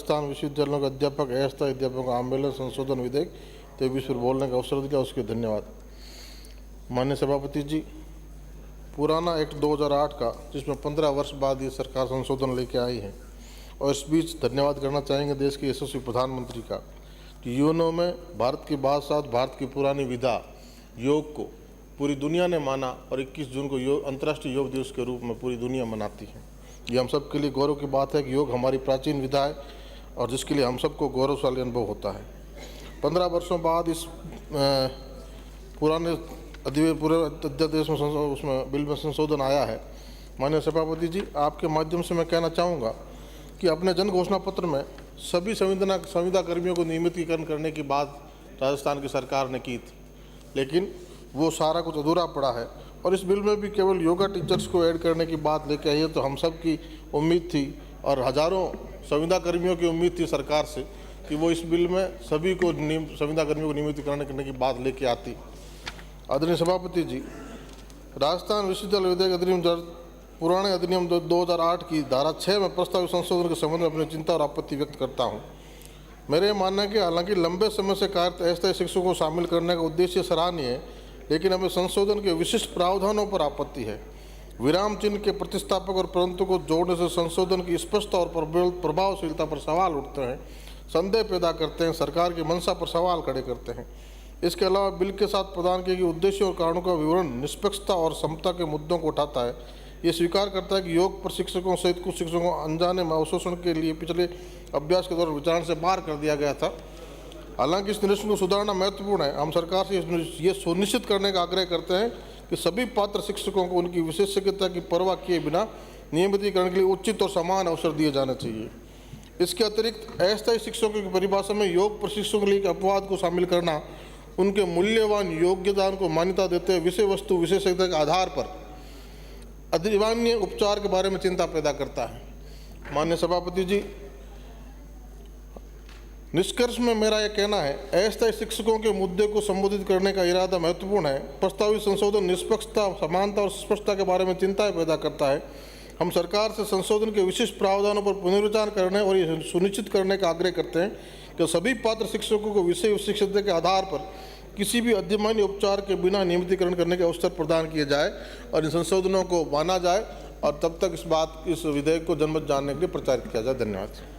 राजस्थान विश्वविद्यालयों के अध्यापक अस्थायी अध्यापकों आंदोलन संशोधन विधेयक 23 पर बोलने का अवसर दिया, उसके धन्यवाद। माननीय सभापति जी, पुराना एक्ट 2008 का, जिसमें 15 वर्ष बाद ये सरकार संशोधन लेके आई है, और इस बीच धन्यवाद करना चाहेंगे देश के यशस्वी प्रधानमंत्री का कि यूएनओ में भारत के बाद साथ भारत की पुरानी विधा योग को पूरी दुनिया ने माना और 21 जून को अंतर्राष्ट्रीय योग दिवस के रूप में पूरी दुनिया मनाती है। ये हम सब के लिए गौरव की बात है कि योग हमारी प्राचीन विधा है और जिसके लिए हम सबको गौरवशाली अनुभव होता है। 15 वर्षों बाद इस पुराने पूरे अध्यादेश में उसमें बिल में संशोधन आया है। माननीय सभापति जी, आपके माध्यम से मैं कहना चाहूँगा कि अपने जन घोषणा पत्र में सभी संविदा कर्मियों को नियमितीकरण करने की बात राजस्थान की सरकार ने की थी, लेकिन वो सारा कुछ अधूरा पड़ा है और इस बिल में भी केवल योगा टीचर्स को ऐड करने की बात लेके आई है। तो हम सब की उम्मीद थी और हजारों संविदा कर्मियों की उम्मीद थी सरकार से कि वो इस बिल में सभी को संविदा कर्मियों को नियमितीकरण करने की बात लेके आती। आदरणीय सभापति जी, राजस्थान विश्वविद्यालय विधेयक अधिनियम पुराने अधिनियम 2008 की धारा 6 में प्रस्तावित संशोधन के संबंध में अपनी चिंता और आपत्ति व्यक्त करता हूँ। मेरे मानना है कि हालांकि लंबे समय से कार्यरत अस्थायी शिक्षकों को शामिल करने का उद्देश्य सराहनीय है, लेकिन हमें संशोधन के विशिष्ट प्रावधानों पर आपत्ति है। विराम चिन्ह के प्रतिस्थापक और परंतु को जोड़ने से संशोधन की स्पष्टता और प्रभावशीलता पर सवाल उठते हैं, संदेह पैदा करते हैं, सरकार की मंशा पर सवाल खड़े करते हैं। इसके अलावा बिल के साथ प्रदान किए गए उद्देश्यों और कारणों का विवरण निष्पक्षता और समता के मुद्दों को उठाता है। ये स्वीकार करता है कि योग प्रशिक्षकों सहित कुछ शिक्षकों को अनजाने में अवशोषण के लिए पिछले अभ्यास के दौरान विचारण से बाहर कर दिया गया था। हालांकि इस निरीक्षण को सुधारना महत्वपूर्ण है। हम सरकार से ये सुनिश्चित करने का आग्रह करते हैं कि सभी पात्र शिक्षकों को उनकी विशेषज्ञता की परवाह किए बिना नियमितीकरण के लिए उचित और समान अवसर दिए जाने चाहिए। इसके अतिरिक्त अस्थायी शिक्षकों की परिभाषा में योग प्रशिक्षकों के लिए अपवाद को शामिल करना उनके मूल्यवान योग्यता को मान्यता देते हुए विषय वस्तु विशेषज्ञता के आधार पर अधिमान्य उपचार के बारे में चिंता पैदा करता है। माननीय सभापति जी, निष्कर्ष में मेरा यह कहना है, अस्थायी शिक्षकों के मुद्दे को संबोधित करने का इरादा महत्वपूर्ण है। प्रस्तावित संशोधन निष्पक्षता, समानता और स्पष्टता के बारे में चिंता पैदा करता है। हम सरकार से संशोधन के विशिष्ट प्रावधानों पर पुनर्विचार करने और ये सुनिश्चित करने का आग्रह करते हैं कि सभी पात्र शिक्षकों को विषय विशेषज्ञता के आधार पर किसी भी अधिमान्य उपचार के बिना नियमितीकरण करने के अवसर प्रदान किए जाए और इन संशोधनों को माना जाए और तब तक इस विधेयक को जनमत जानने के लिए प्रचारित किया जाए। धन्यवाद।